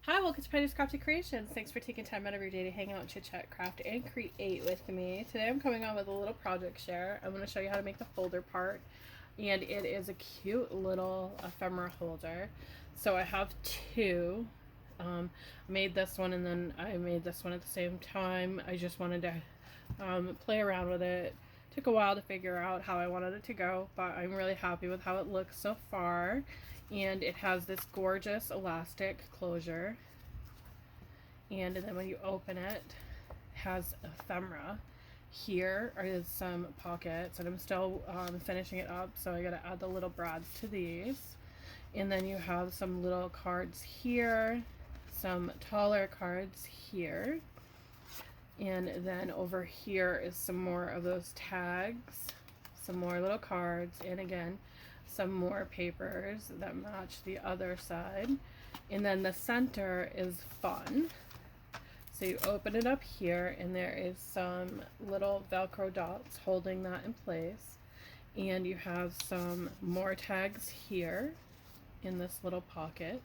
Hi, welcome to Penny's Crafty Creations. Thanks for taking time out of your day to hang out, chit chat, craft, and create with me. Today I'm coming on with a little project share. I'm going to show you how to make the folder part, and it is a cute little ephemera holder. So I have two. I made this one and then I made this one at the same time. I just wanted to play around with it. Took a while to figure out how I wanted it to go, but I'm really happy with how it looks so far. And it has this gorgeous elastic closure, and then when you open it, has ephemera. Here are some pockets, and I'm still finishing it up, so I gotta add the little brads to these. And then you have some little cards here, some taller cards here, and then over here is some more of those tags, some more little cards, and again some more papers that match the other side. And then the center is fun. So you open it up here and there is some little Velcro dots holding that in place. And you have some more tags here in this little pocket.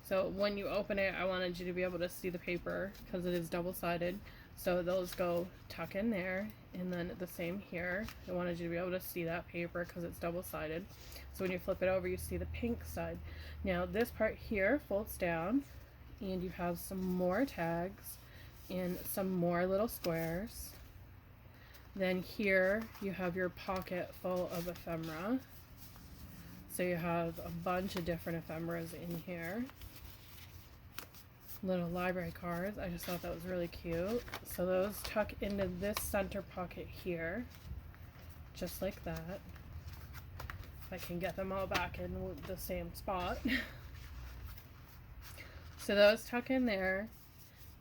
So when you open it, I wanted you to be able to see the paper because it is double-sided. So those go tuck in there, and then the same here. I wanted you to be able to see that paper because it's double-sided. So when you flip it over, you see the pink side. Now this part here folds down, and you have some more tags and some more little squares. Then here you have your pocket full of ephemera. So you have a bunch of different ephemeras in here. Little library cards. I just thought that was really cute. So those tuck into this center pocket here, just like that. If I can get them all back in the same spot. So those tuck in there.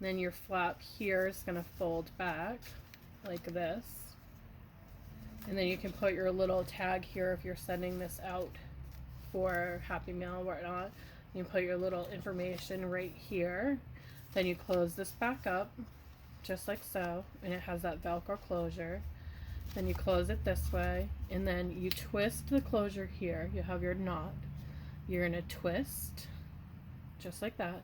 Then your flap here is going to fold back like this. And then you can put your little tag here if you're sending this out for Happy Mail or whatnot. You can put your little information right here. Then you close this back up, just like so, and it has that Velcro closure. Then you close it this way, and then you twist the closure here. You have your knot. You're gonna twist, just like that,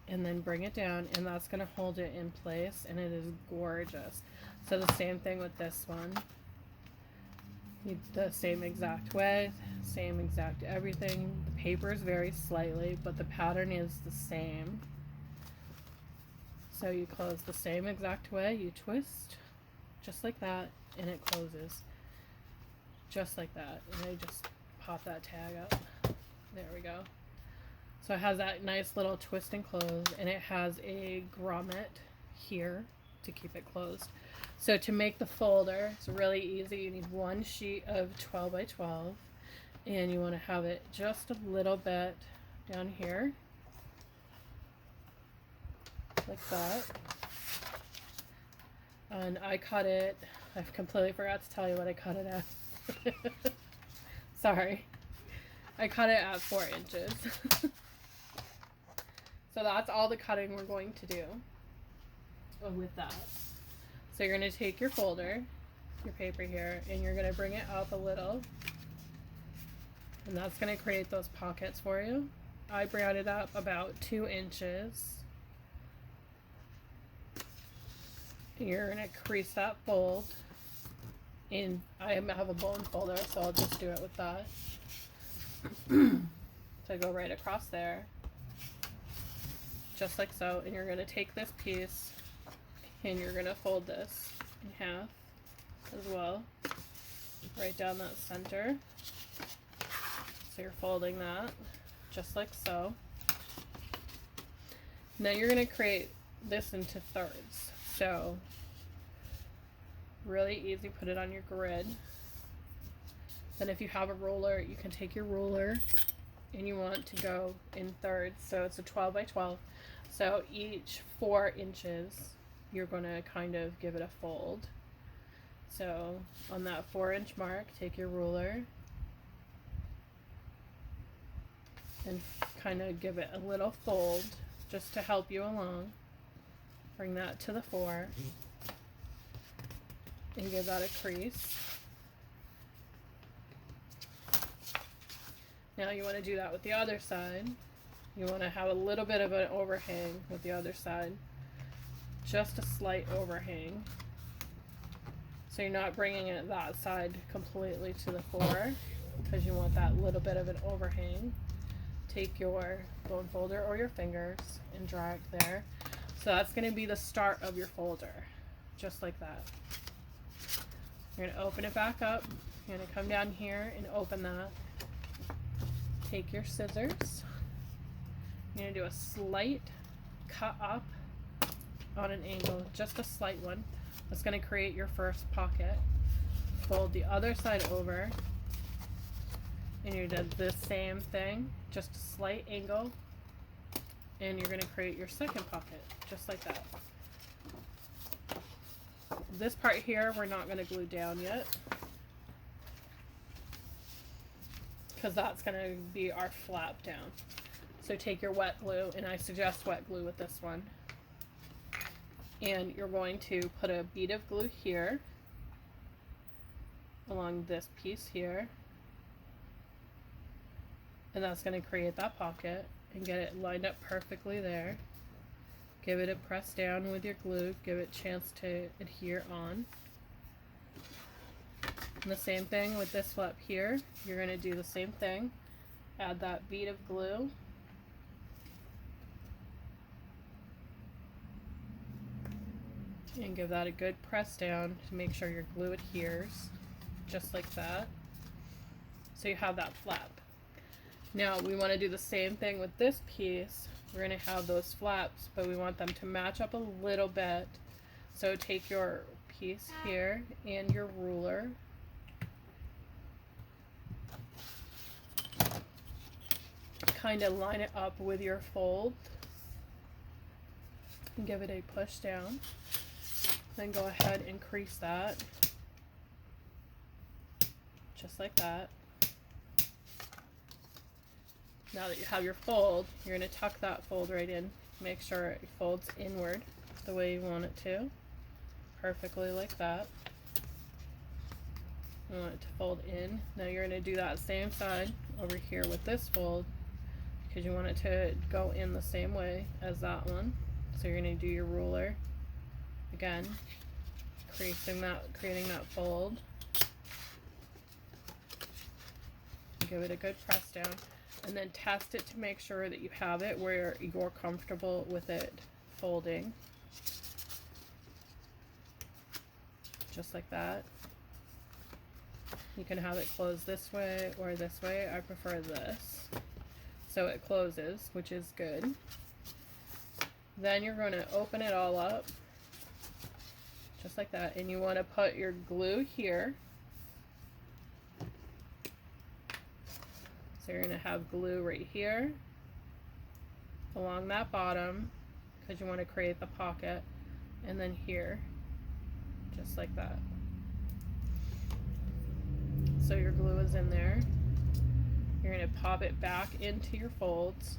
and then bring it down, and that's gonna hold it in place, and it is gorgeous. So the same thing with this one. The same exact way, same exact everything. The papers vary slightly, but the pattern is the same. So you close the same exact way, you twist, just like that, and it closes. Just like that. And I just pop that tag up. There we go. So it has that nice little twist and close, and it has a grommet here to keep it closed. So to make the folder, it's really easy. You need one sheet of 12 by 12, and you want to have it just a little bit down here, like that. And I cut it, I completely forgot to tell you what I cut it at. Sorry. I cut it at 4 inches. So that's all the cutting we're going to do with that. So you're going to take your folder, your paper here, and you're going to bring it up a little. And that's going to create those pockets for you. I brought it up about 2 inches. And you're going to crease that fold. And I have a bone folder, so I'll just do it with that. So go right across there. Just like so. And you're going to take this piece, and you're going to fold this in half as well, right down that center. So you're folding that just like so. Now you're going to create this into thirds. So really easy, put it on your grid. Then if you have a ruler, you can take your ruler and you want to go in thirds. So it's a 12 by 12. So each 4 inches, you're going to kind of give it a fold. So on that 4-inch mark, take your ruler and kind of give it a little fold just to help you along. Bring that to the 4 and give that a crease. Now you want to do that with the other side. You want to have a little bit of an overhang with the other side. Just a slight overhang. So you're not bringing it that side completely to the floor, because you want that little bit of an overhang. Take your bone folder or your fingers and drag there. So that's going to be the start of your folder, just like that. You're going to open it back up. You're going to come down here and open that. Take your scissors. You're going to do a slight cut up on an angle, just a slight one. That's going to create your first pocket. Fold the other side over, and you did the same thing, just a slight angle, and you're going to create your second pocket, just like that. This part here we're not going to glue down yet, because that's going to be our flap down. So take your wet glue, and I suggest wet glue with this one. And you're going to put a bead of glue here along this piece here, and that's going to create that pocket and get it lined up perfectly there. Give it a press down with your glue, give it a chance to adhere on. And the same thing with this flap here. You're going to do the same thing. Add that bead of glue. And give that a good press down to make sure your glue adheres, just like that. So you have that flap. Now we want to do the same thing with this piece. We're going to have those flaps, but we want them to match up a little bit. So take your piece here and your ruler. Kind of line it up with your fold. And give it a push down. Then go ahead and crease that, just like that. Now that you have your fold, you're going to tuck that fold right in. Make sure it folds inward the way you want it to, perfectly like that. You want it to fold in. Now you're going to do that same side over here with this fold, because you want it to go in the same way as that one. So you're going to do your ruler again, creating that fold. Give it a good press down, and then test it to make sure that you have it where you're comfortable with it folding, just like that. You can have it close this way or this way. I prefer this, so it closes, which is good. Then you're going to open it all up, just like that, and you want to put your glue here. So you're going to have glue right here along that bottom, because you want to create the pocket, and then here, just like that. So your glue is in there. You're going to pop it back into your folds,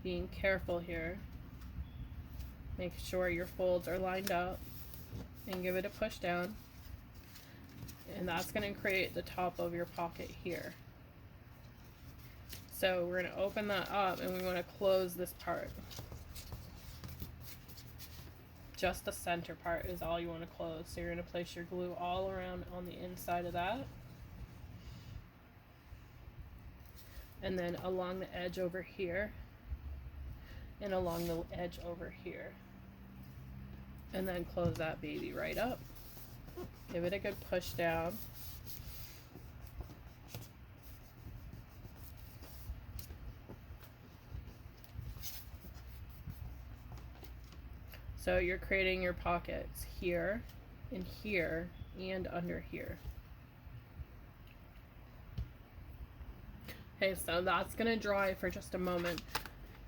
being careful here. Make sure your folds are lined up, and give it a push down, and that's going to create the top of your pocket here. So we're going to open that up, and we want to close this part. Just the center part is all you want to close. So you're going to place your glue all around on the inside of that, and then along the edge over here, and along the edge over here, and then close that baby right up. Give it a good push down. So you're creating your pockets here, and here, and under here. Okay, so that's gonna dry for just a moment,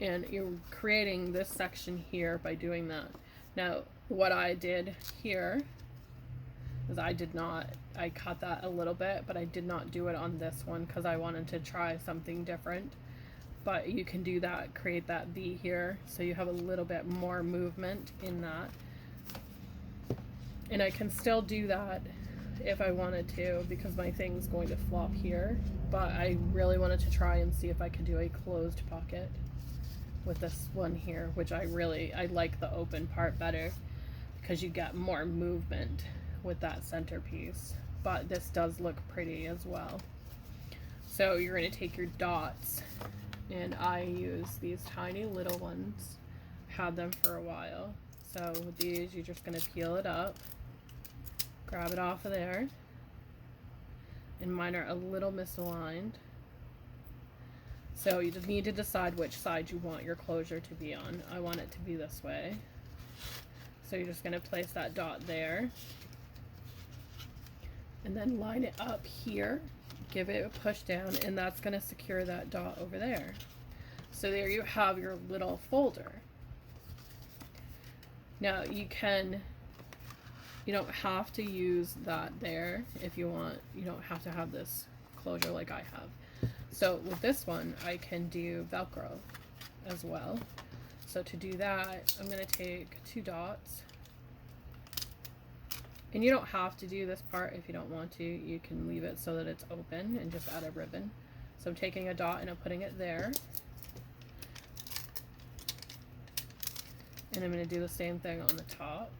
and you're creating this section here by doing that. Now, what I did here is I cut that a little bit, but I did not do it on this one because I wanted to try something different. But you can do that, create that V here, so you have a little bit more movement in that. And I can still do that if I wanted to, because my thing's going to flop here, but I really wanted to try and see if I could do a closed pocket with this one here, which I like the open part better because you get more movement with that centerpiece, but this does look pretty as well. So you're going to take your dots, and I use these tiny little ones, had them for a while. So with these, you're just going to peel it up, grab it off of there, and mine are a little misaligned. So you just need to decide which side you want your closure to be on. I want it to be this way. So you're just going to place that dot there, and then line it up here, give it a push down, and that's going to secure that dot over there. So there you have your little folder. Now you don't have to use that there if you want. You don't have to have this closure like I have. So with this one, I can do Velcro as well. So to do that, I'm going to take 2 dots. And you don't have to do this part if you don't want to. You can leave it so that it's open and just add a ribbon. So I'm taking a dot and I'm putting it there. And I'm going to do the same thing on the top.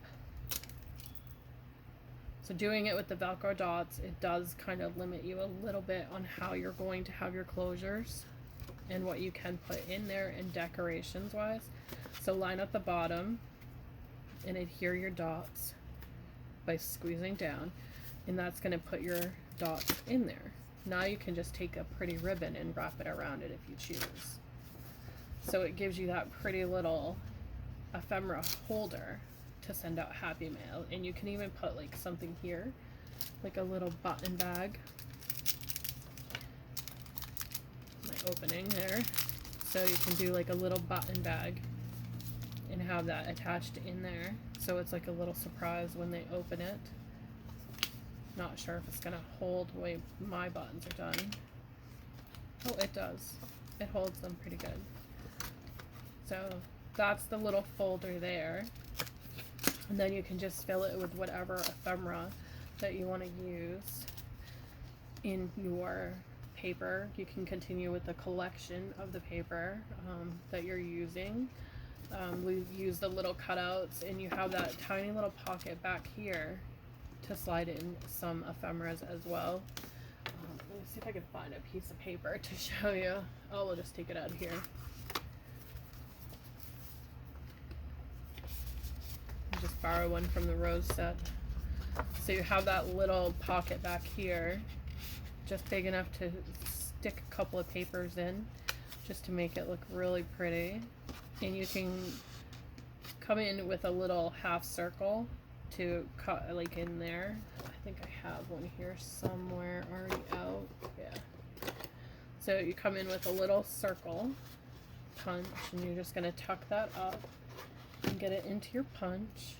So doing it with the Velcro dots, it does kind of limit you a little bit on how you're going to have your closures and what you can put in there and decorations wise. So line up the bottom and adhere your dots by squeezing down, and that's going to put your dots in there. Now you can just take a pretty ribbon and wrap it around it if you choose. So it gives you that pretty little ephemera holder to send out happy mail. And you can even put like something here, like a little button bag. My opening there. So you can do like a little button bag and have that attached in there. So it's like a little surprise when they open it. Not sure if it's gonna hold the way my buttons are done. Oh, it does. It holds them pretty good. So that's the little folder there. And then you can just fill it with whatever ephemera that you want to use in your paper. You can continue with the collection of the paper that you're using. We use the little cutouts, and you have that tiny little pocket back here to slide in some ephemeras as well. Let me see if I can find a piece of paper to show you. Oh, we'll just take it out of here. Just borrow one from the rose set. So you have that little pocket back here, just big enough to stick a couple of papers in, just to make it look really pretty. And you can come in with a little half circle to cut like in there. I think I have one here somewhere already out. Yeah. So you come in with a little circle punch, and you're just going to tuck that up and get it into your punch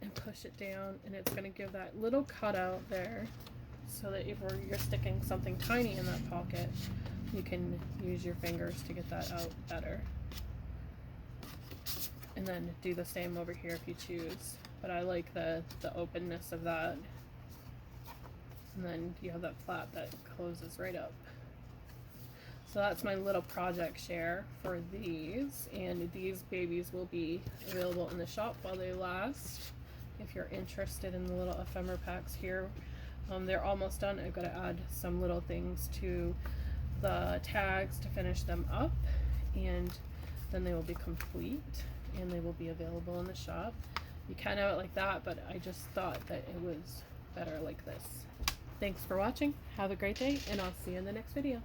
and push it down, and it's going to give that little cutout there so that if you're sticking something tiny in that pocket, you can use your fingers to get that out better. And then do the same over here if you choose. But I like the openness of that. And then you have that flap that closes right up. So that's my little project share for these. And these babies will be available in the shop while they last. If you're interested in the little ephemera packs here. They're almost done. I've got to add some little things to the tags to finish them up, and then they will be complete and they will be available in the shop. You can have it like that, but I just thought that it was better like this. Thanks for watching. Have a great day, and I'll see you in the next video.